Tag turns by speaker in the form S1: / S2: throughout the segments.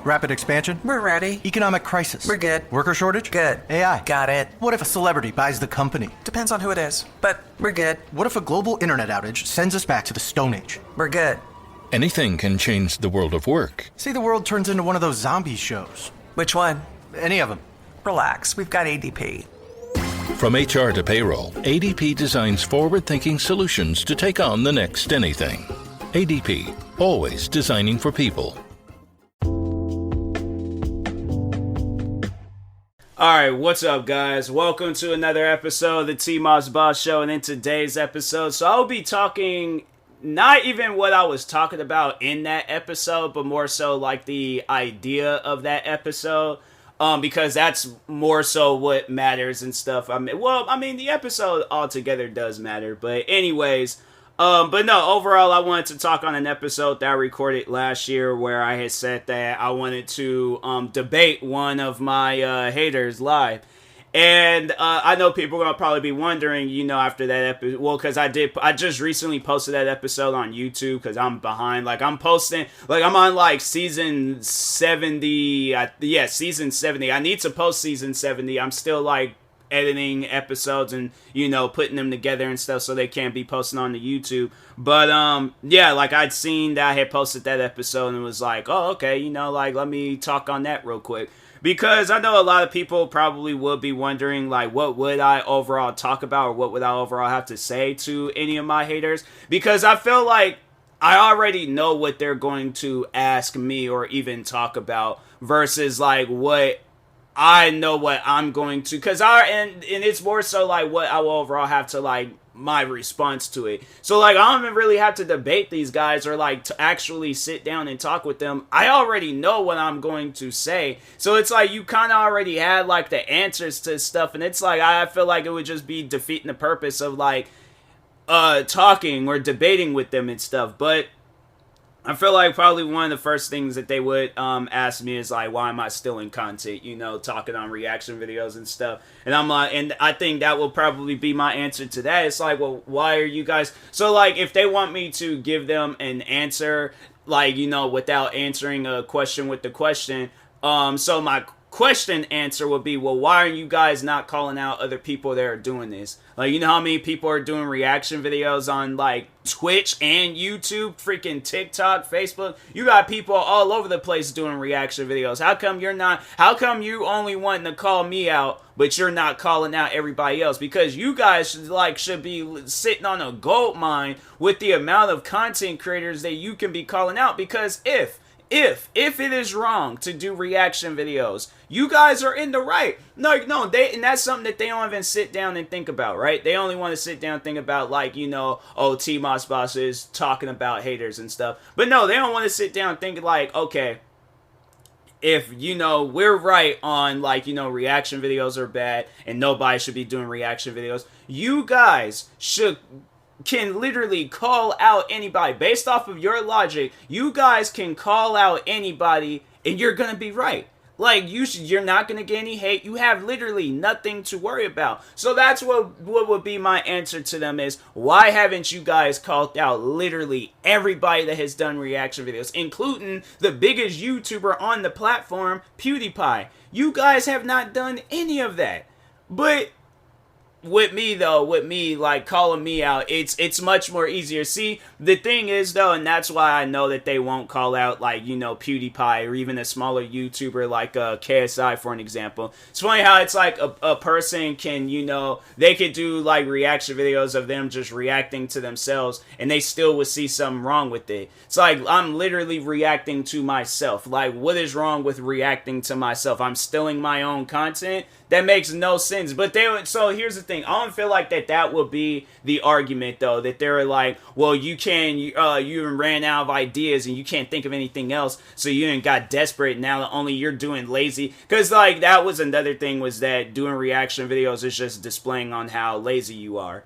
S1: Rapid expansion?
S2: We're ready.
S1: Economic crisis?
S2: We're good.
S1: Worker shortage?
S2: Good.
S1: AI?
S2: Got it.
S1: What if a celebrity buys the company?
S2: Depends on who it is, but we're good.
S1: What if a global internet outage sends us back to the Stone Age?
S2: We're good.
S3: Anything can change the world of work.
S1: Say the world turns into one of those zombie shows.
S2: Which one?
S1: Any of them.
S2: Relax, we've got ADP.
S3: From HR to payroll, ADP designs forward-thinking solutions to take on the next anything. ADP, always designing for people.
S4: Alright, what's up guys? Welcome to another episode of the TMossBoss Show, and in today's episode, so I'll be talking not even what I was talking about in that episode, but more so like the idea of that episode, because that's more so what matters and stuff. I mean, the episode altogether does matter, but anyways, but no, overall, I wanted to talk on an episode that I recorded last year where I had said that I wanted to debate one of my haters live. And I know people are going to probably be wondering, you know, after that episode, well, because I just recently posted that episode on YouTube because I'm behind. Like, I'm posting, like, I'm on, like, season 70. Season 70. I need to post season 70. I'm still, like, editing episodes and, you know, putting them together and stuff so they can't be posted on the YouTube. But yeah, like I'd seen that I had posted that episode and was like, oh, okay, you know, like let me talk on that real quick, because I know a lot of people probably would be wondering, like, what would I overall talk about, or what would I overall have to say to any of my haters, because I feel like I already know what they're going to ask me or even talk about versus like what I know what I'm going to, because and it's more so like what I will overall have to, like, my response to it. So like I don't even really have to debate these guys or like to actually sit down and talk with them. I already know what I'm going to say. So it's like you kind of already had like the answers to stuff, and it's like I feel like it would just be defeating the purpose of like talking or debating with them and stuff. But I feel like probably one of the first things that they would ask me is like, why am I still in content, you know, talking on reaction videos and stuff. And I'm like, and I think that will probably be my answer to that. It's like, well, why are you guys, so like if they want me to give them an answer, like, you know, without answering a question with the question, so my question answer would be, well, why are you guys not calling out other people that are doing this? Like, you know how many people are doing reaction videos on like Twitch and YouTube, freaking TikTok, Facebook? You got people all over the place doing reaction videos. How come you only wanting to call me out, but you're not calling out everybody else? Because you guys should be sitting on a gold mine with the amount of content creators that you can be calling out. Because if it is wrong to do reaction videos, you guys are in the right. No, and that's something that they don't even sit down and think about, right? They only want to sit down and think about, like, you know, oh, TMossBoss is talking about haters and stuff. But no, they don't want to sit down and think like, okay, if, you know, we're right on, like, you know, reaction videos are bad and nobody should be doing reaction videos, you guys can literally call out anybody. Based off of your logic, you guys can call out anybody and you're gonna be right. Like, you're not gonna get any hate. You have literally nothing to worry about. So that's what would be my answer to them is, why haven't you guys called out literally everybody that has done reaction videos, including the biggest YouTuber on the platform, PewDiePie? You guys have not done any of that. But with me, like, calling me out, it's much more easier. See, the thing is, though, and that's why I know that they won't call out, like, you know, PewDiePie or even a smaller YouTuber like KSI, for an example. It's funny how it's like a person can, you know, they could do, like, reaction videos of them just reacting to themselves, and they still would see something wrong with it. It's like, I'm literally reacting to myself. Like, what is wrong with reacting to myself? I'm stealing my own content? That makes no sense. But so here's the thing. I don't feel like that would be the argument, though. That they're like, well, you even ran out of ideas and you can't think of anything else, so you ain't got desperate. Now only you're doing lazy. Because, like, that was another thing, was that doing reaction videos is just displaying on how lazy you are.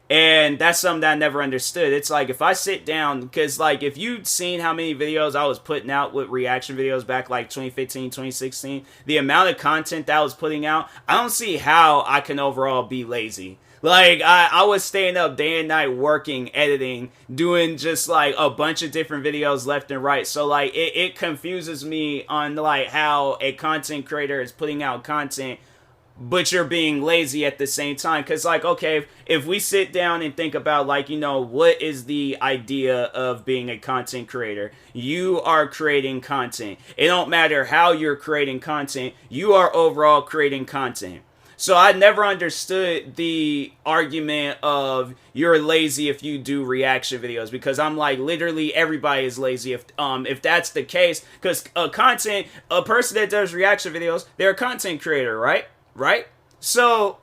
S4: And that's something that I never understood. It's like, if I sit down, because, like, if you'd seen how many videos I was putting out with reaction videos back, like, 2015, 2016, the amount of content that I was putting out, I don't see how I can overall be lazy. Like, I was staying up day and night working, editing, doing just like a bunch of different videos left and right. So like it confuses me on like how a content creator is putting out content, but you're being lazy at the same time. Because like, okay, if we sit down and think about like, you know, what is the idea of being a content creator? You are creating content. It don't matter how you're creating content, you are overall creating content. So I never understood the argument of you're lazy if you do reaction videos, because I'm like, literally everybody is lazy if that's the case, because a person that does reaction videos, they're a content creator, right? So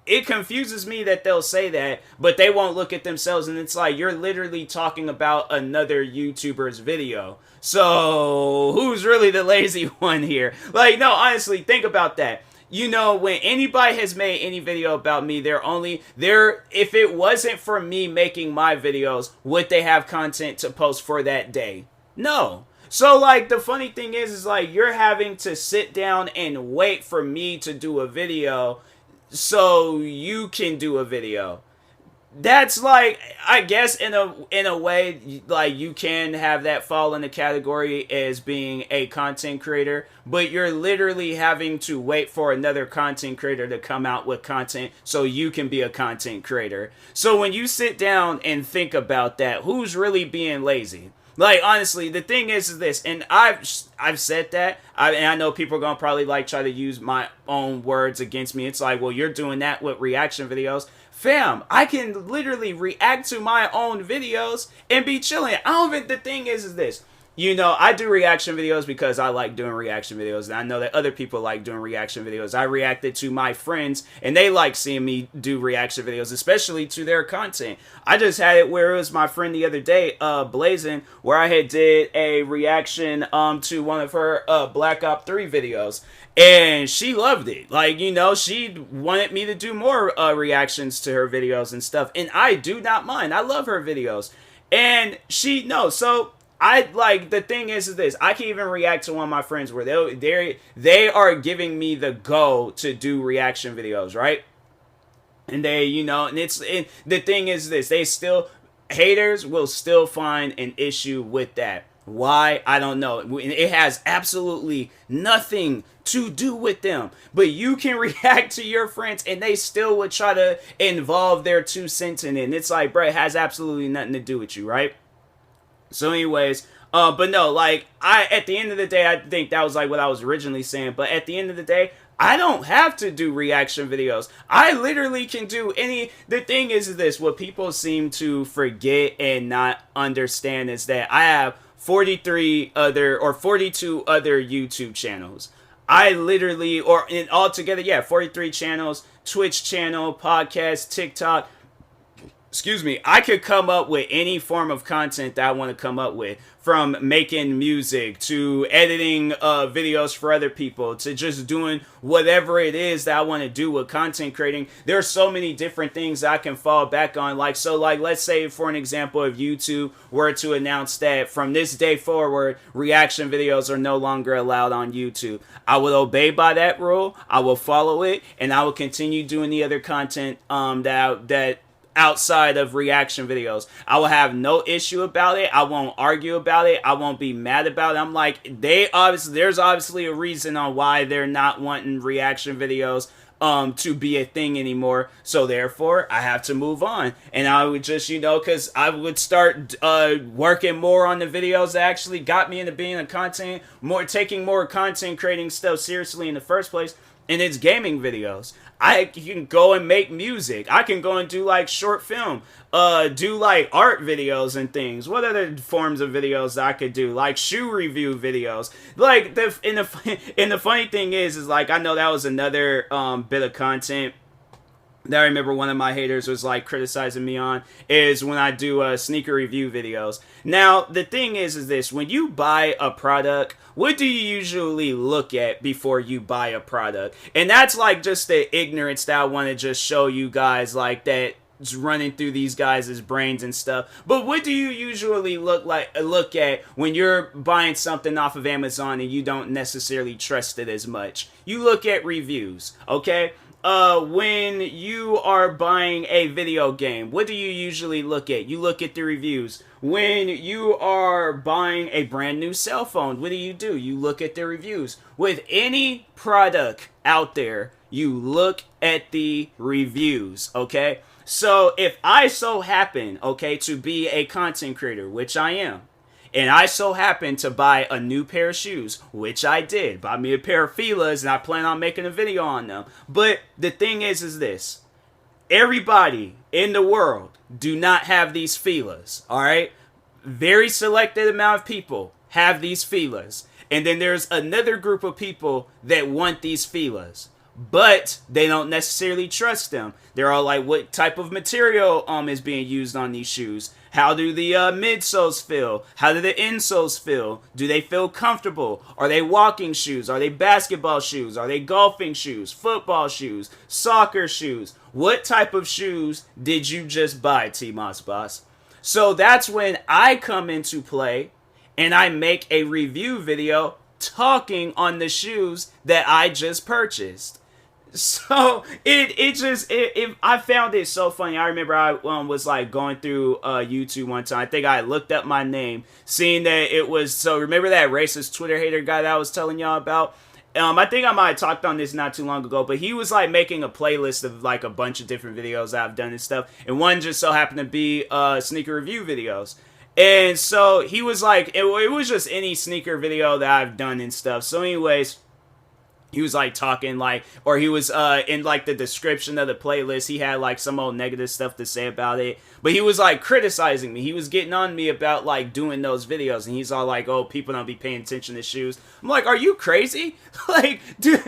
S4: it confuses me that they'll say that, but they won't look at themselves, and it's like, you're literally talking about another YouTuber's video. So who's really the lazy one here? Like, no, honestly, think about that. You know, when anybody has made any video about me, if it wasn't for me making my videos, would they have content to post for that day? No. So, like, the funny thing is like, you're having to sit down and wait for me to do a video so you can do a video. That's like, I guess in a way, like, you can have that fall in the category as being a content creator, but you're literally having to wait for another content creator to come out with content so you can be a content creator. So when you sit down and think about that, who's really being lazy? Like, honestly, the thing is this, and I've said that, and I know people are going to probably, like, try to use my own words against me. It's like, well, you're doing that with reaction videos. Fam, I can literally react to my own videos and be chilling. The thing is this. You know, I do reaction videos because I like doing reaction videos, and I know that other people like doing reaction videos. I reacted to my friends, and they like seeing me do reaction videos, especially to their content. I just had it where it was my friend the other day, Blazing, where I had did a reaction to one of her Black Ops 3 videos, and she loved it. Like, you know, she wanted me to do more reactions to her videos and stuff, and I do not mind. I love her videos, and so the thing is this, I can even react to one of my friends where they are giving me the go to do reaction videos, right? And they, you know, and the thing is this, haters will still find an issue with that. Why? I don't know. It has absolutely nothing to do with them. But you can react to your friends and they still would try to involve their 2 cents in it. And it's like, bro, it has absolutely nothing to do with you, right? So anyways, but no, like, at the end of the day, I think that was like what I was originally saying, but at the end of the day, I don't have to do reaction videos. I literally can do the thing is this, what people seem to forget and not understand is that I have 42 other YouTube channels. I literally, altogether, 43 channels, Twitch channel, podcast, TikTok. Excuse me, I could come up with any form of content that I want to come up with, from making music to editing videos for other people to just doing whatever it is that I want to do with content creating. There are so many different things that I can fall back on. Like, let's say for an example, if YouTube were to announce that from this day forward, reaction videos are no longer allowed on YouTube, I would obey by that rule. I will follow it, and I will continue doing the other content that outside of reaction videos. I will have no issue about it. I won't argue about it. I won't be mad about it. I'm like, there's obviously a reason on why they're not wanting reaction videos to be a thing anymore. So therefore, I have to move on. And I would just, because I would start working more on the videos that actually got me into being taking more content creating stuff seriously in the first place. And it's gaming videos. I can go and make music. I can go and do like short film, do like art videos and things. What other forms of videos I could do? Like shoe review videos. Like and the funny thing is like, I know that was another bit of content that I remember one of my haters was like criticizing me on, is when I do sneaker review videos. Now, the thing is this, when you buy a product, what do you usually look at before you buy a product? And that's like just the ignorance that I want to just show you guys, like that it's running through these guys' brains and stuff. But what do you usually look at when you're buying something off of Amazon and you don't necessarily trust it as much? You look at reviews, okay? when you are buying a video game, what do you usually look at? You look at the reviews. When you are buying a brand new cell phone, what do? You look at the reviews. With any product out there, you look at the reviews, okay? So if I so happen, okay, to be a content creator, which I am, and I so happen to buy a new pair of shoes, which I did. Buy me a pair of Fila's, and I plan on making a video on them. But the thing is this. Everybody in the world do not have these Fila's, alright? Very selected amount of people have these Fila's. And then there's another group of people that want these Fila's, but they don't necessarily trust them. They're all like, what type of material is being used on these shoes? How do the midsoles feel? How do the insoles feel? Do they feel comfortable? Are they walking shoes? Are they basketball shoes? Are they golfing shoes? Football shoes? Soccer shoes? What type of shoes did you just buy, TMossBoss? So that's when I come into play and I make a review video talking on the shoes that I just purchased. So I found it so funny. I remember I was like going through YouTube one time. I think I looked up my name, seeing that it was, so remember that racist Twitter hater guy that I was telling y'all about? I think I might have talked on this not too long ago, but he was like making a playlist of like a bunch of different videos I've done and stuff, and one just so happened to be sneaker review videos. And so he was like, it was just any sneaker video that I've done and stuff. So anyways, he was like talking like, or he was in like the description of the playlist, he had like some old negative stuff to say about it, but he was like criticizing me. He was getting on me about like doing those videos, and he's all like, oh, people don't be paying attention to shoes. I'm like, are you crazy? Like, dude,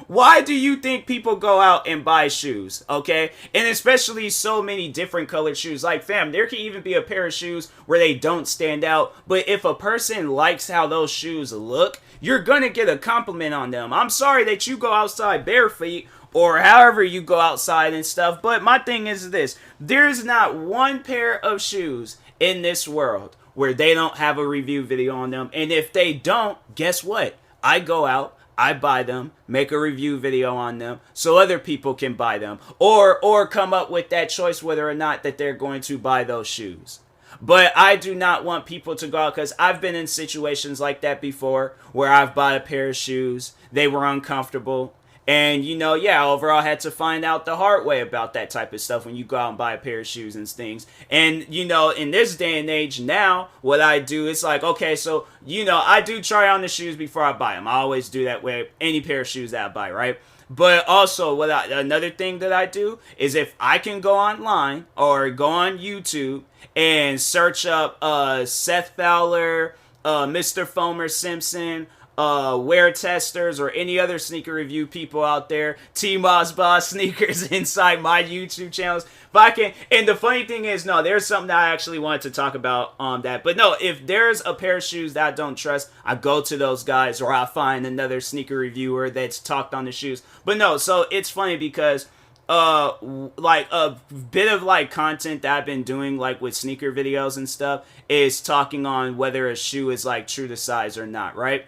S4: why do you think people go out and buy shoes? Okay, and especially so many different colored shoes. Like, fam, there can even be a pair of shoes where they don't stand out, but if a person likes how those shoes look, you're gonna get a compliment on them. I'm sorry that you go outside bare feet or however you go outside and stuff, but my thing is this. There's not one pair of shoes in this world where they don't have a review video on them. And if they don't, guess what? I go out, I buy them, make a review video on them so other people can buy them, or come up with that choice whether or not that they're going to buy those shoes. But I do not want people to go out, because I've been in situations like that before where I've bought a pair of shoes, they were uncomfortable, and overall I had to find out the hard way about that type of stuff when you go out and buy a pair of shoes and things. And in this day and age now, what I do is like, okay, so I do try on the shoes before I buy them. I always do that with any pair of shoes that I buy, right? But also, another thing that I do is if I can go online or go on YouTube and search up Seth Fowler, Mr. Foamer Simpson, Wear Testers, or any other sneaker review people out there, TMossBoss sneakers inside my YouTube channels. If I can, and the funny thing is, no, there's something that I actually wanted to talk about on that. But no, if there's a pair of shoes that I don't trust, I go to those guys, or I find another sneaker reviewer that's talked on the shoes. But no, so it's funny because like a bit of like content that I've been doing like with sneaker videos and stuff is talking on whether a shoe is like true to size or not, right?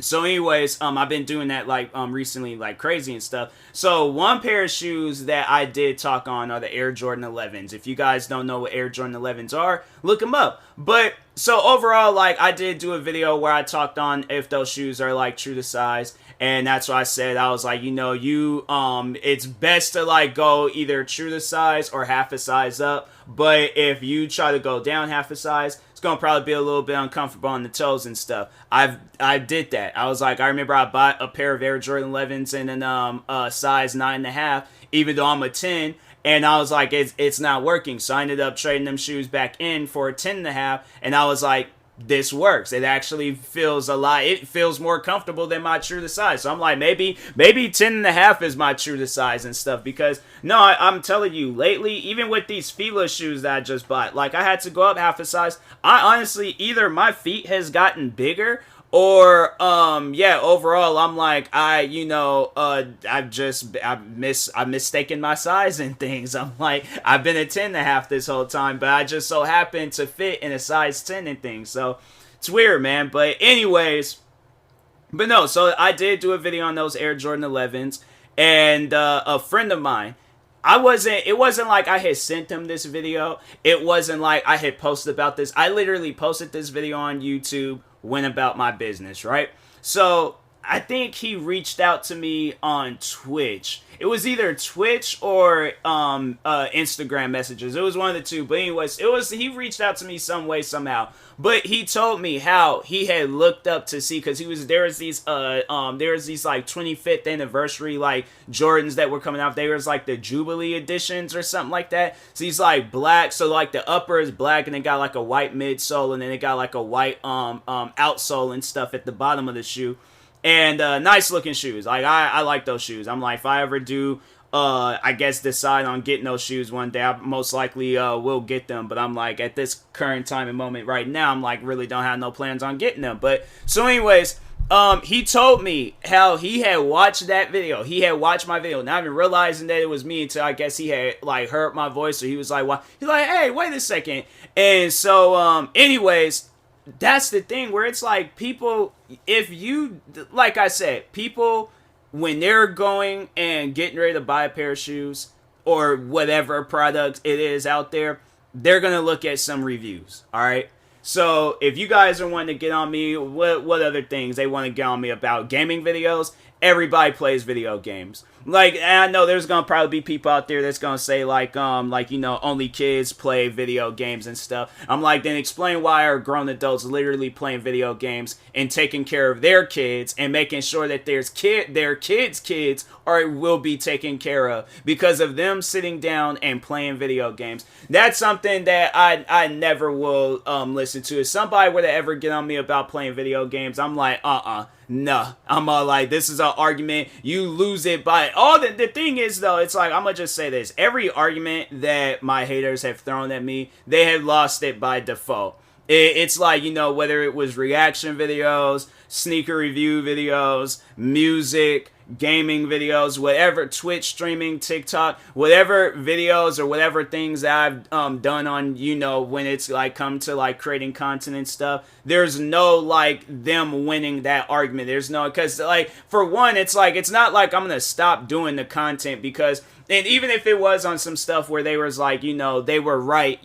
S4: So anyways, I've been doing that like recently like crazy and stuff. So one pair of shoes that I did talk on are the Air Jordan 11s. If you guys don't know what Air Jordan 11s are, look them up. But so overall, like I did do a video where I talked on if those shoes are like true to size. And that's what I said. I was like, it's best to like go either true to size or half a size up. But if you try to go down half a size, it's gonna probably be a little bit uncomfortable on the toes and stuff. I did that. I was like, I remember I bought a pair of Air Jordan 11s in an size 9.5, even though I'm a 10. And I was like, it's not working. So I ended up trading them shoes back in for a 10.5. And I was like, this works. It actually feels it feels more comfortable than my true to size. So I'm like, maybe 10.5 is my true to size and stuff, because no, I'm telling you, lately, even with these Fila shoes that I just bought, like I had to go up half a size. I honestly, either my feet has gotten bigger, or overall I'm like, I've mistaken my size and things. I'm like, I've been a 10.5 this whole time, but I just so happen to fit in a size 10 and things. So it's weird, man. But anyways, but no, so I did do a video on those Air Jordan 11s. and a friend of mine. It wasn't like I had sent him this video. It wasn't like I had posted about this. I literally posted this video on YouTube, went about my business, right? So I think he reached out to me on Twitch. It was either Twitch or Instagram messages. It was one of the two. But anyways, he reached out to me some way, somehow. But he told me how he had looked up to see, because there was these like 25th anniversary like Jordans that were coming out. They was like the Jubilee editions or something like that. So he's like black. So like the upper is black, and they got like a white midsole, and then it got like a white outsole and stuff at the bottom of the shoe. And nice looking shoes. Like I like those shoes. I'm like, if I ever do I guess decide on getting those shoes one day, I most likely will get them. But I'm like, at this current time and moment right now, I'm like, really don't have no plans on getting them. But so anyways, he told me how he had watched that video. He had watched my video, not even realizing that it was me until I guess he had like heard my voice. So he was like, "What?" He's like, "Hey, wait a second." And so anyways, that's the thing where it's like people, if you, like I said, people, when they're going and getting ready to buy a pair of shoes or whatever product it is out there, they're going to look at some reviews, all right? So if you guys are wanting to get on me, what other things they want to get on me about? Gaming videos? Everybody plays video games. Like, and I know there's gonna probably be people out there that's gonna say like only kids play video games and stuff. I'm like, then explain why are grown adults literally playing video games and taking care of their kids and making sure that their kids will be taken care of because of them sitting down and playing video games. That's something that I never will listen to. If somebody were to ever get on me about playing video games, I'm like, no, I'm all like, this is an argument. You lose it by all. The thing is, though, it's like, I'm going to just say this. Every argument that my haters have thrown at me, they have lost it by default. It's like, whether it was reaction videos, sneaker review videos, music, gaming videos, whatever, Twitch streaming, TikTok, whatever videos or whatever things that I've done on, when it's like come to like creating content and stuff, there's no like them winning that argument. There's no, because like for one, it's like, it's not like I'm gonna stop doing the content because, and even if it was on some stuff where they was like, they were right,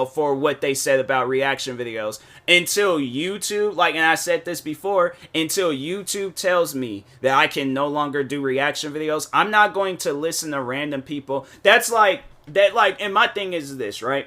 S4: for what they said about reaction videos, until YouTube, like, and I said this before, until YouTube tells me that I can no longer do reaction videos, I'm not going to listen to random people. That's like, and my thing is this, right?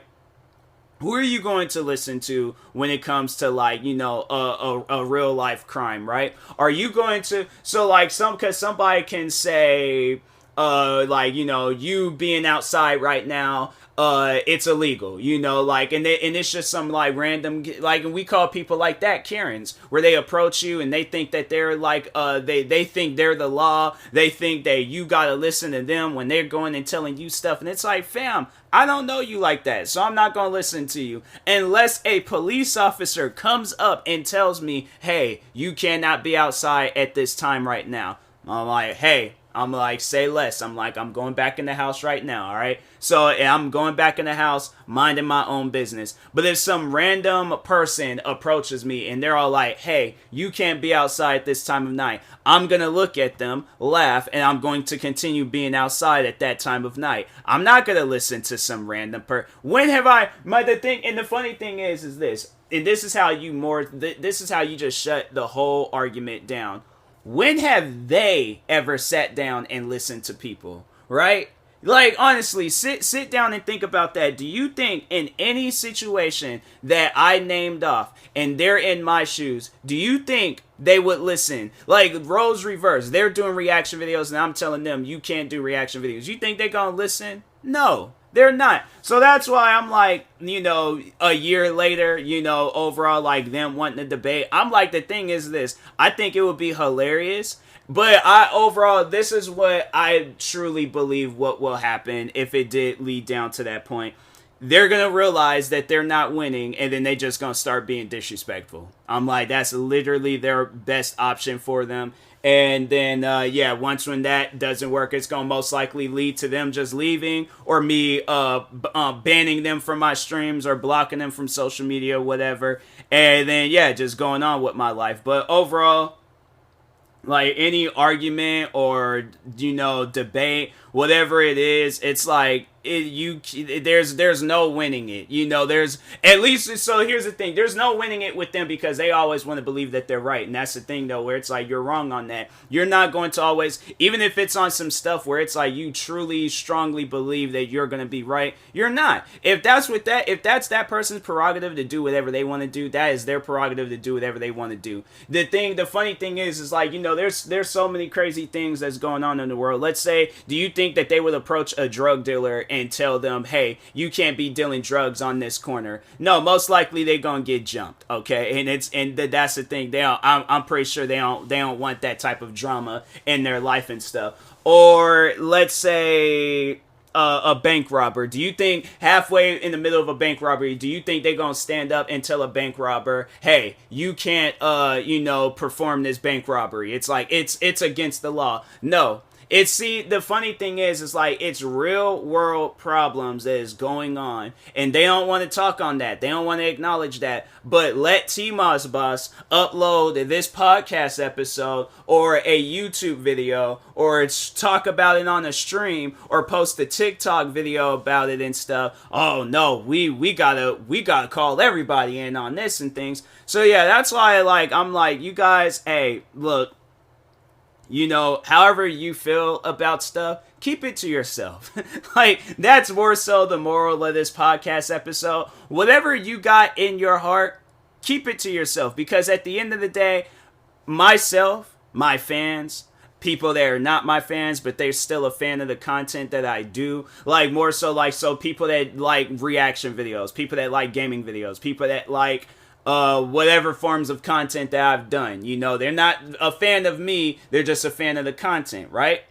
S4: Who are you going to listen to when it comes to like, a real life crime, right? Are you going to, so like because somebody can say, you being outside right now, it's illegal, and it's just some like random, like, and we call people like that Karens, where they approach you and they think that they're like, they think they're the law. They think that you gotta listen to them when they're going and telling you stuff. And it's like, fam, I don't know you like that, so I'm not gonna listen to you unless a police officer comes up and tells me, hey, you cannot be outside at this time right now. I'm like, hey, say less. I'm like, I'm going back in the house right now, all right? So I'm going back in the house, minding my own business. But if some random person approaches me and they're all like, hey, you can't be outside at this time of night, I'm going to look at them, laugh, and I'm going to continue being outside at that time of night. I'm not going to listen to some random person. When have I, and the funny thing is this, and this is how you just shut the whole argument down. When have they ever sat down and listened to people, right? Like, honestly, sit down and think about that. Do you think in any situation that I named off and they're in my shoes, do you think they would listen? Like, roles reverse. They're doing reaction videos and I'm telling them you can't do reaction videos. You think they're going to listen? No. They're not. So that's why I'm like, a year later, overall, like, them wanting to debate. I'm like, the thing is this. I think it would be hilarious. But overall, this is what I truly believe what will happen if it did lead down to that point. They're going to realize that they're not winning, and then they just going to start being disrespectful. I'm like, that's literally their best option for them. And then, once when that doesn't work, it's going to most likely lead to them just leaving or me banning them from my streams or blocking them from social media, whatever. And then, just going on with my life. But overall, like any argument or debate, whatever it is, it's like there's no winning it. There's at least, so here's the thing, there's no winning it with them because they always want to believe that they're right. And that's the thing though, where it's like you're wrong on that. You're not going to always, even if it's on some stuff where it's like you truly strongly believe that you're going to be right, you're not. If that's that person's prerogative to do whatever they want to do, that is their prerogative to do whatever they want to do. The funny thing is like, there's so many crazy things that's going on in the world. Let's say, do you think that they would approach a drug dealer and tell them, hey, you can't be dealing drugs on this corner? No, most likely they're gonna get jumped. Okay, and that's the thing. I'm pretty sure they don't want that type of drama in their life and stuff. Or let's say a bank robber. Do you think halfway in the middle of a bank robbery, do you think they're gonna stand up and tell a bank robber, hey, you can't perform this bank robbery? It's like it's against the law. No. The funny thing is like it's real world problems that is going on, and they don't want to talk on that. They don't want to acknowledge that. But let TMossBoss upload this podcast episode or a YouTube video, or talk about it on a stream, or post a TikTok video about it and stuff. Oh no, we gotta call everybody in on this and things. So yeah, that's why I'm like, you guys, hey, look. However you feel about stuff, keep it to yourself. Like, that's more so the moral of this podcast episode. Whatever you got in your heart, keep it to yourself. Because at the end of the day, myself, my fans, people that are not my fans, but they're still a fan of the content that I do, like, more so, like, so people that like reaction videos, people that like gaming videos, people that like whatever forms of content that I've done. They're not a fan of me, they're just a fan of the content, right?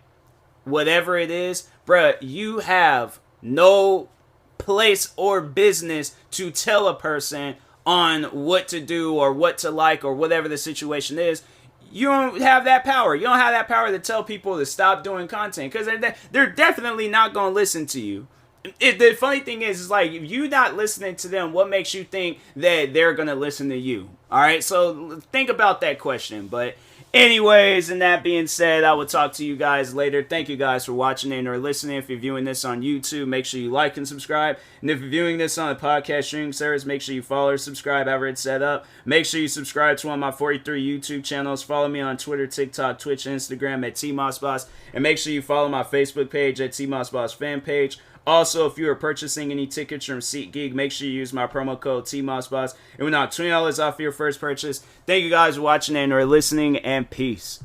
S4: Whatever it is, bruh, you have no place or business to tell a person on what to do or what to like or whatever the situation is. You don't have that power. You don't have that power to tell people to stop doing content, because they're definitely not going to listen to you. The funny thing is like, if you're not listening to them, what makes you think that they're going to listen to you? All right, so think about that question. But anyways, and that being said, I will talk to you guys later. Thank you guys for watching and or listening. If you're viewing this on YouTube, make sure you like and subscribe. And if you're viewing this on a podcast streaming service, make sure you follow or subscribe however it's set up. Make sure you subscribe to one of my 43 YouTube channels. Follow me on Twitter, TikTok, Twitch, and Instagram at TMossBoss. And make sure you follow my Facebook page at TMossBoss fan page. Also, if you are purchasing any tickets from SeatGeek, make sure you use my promo code TMossBoss, and we'll knock $20 off your first purchase. Thank you guys for watching and or listening, and peace.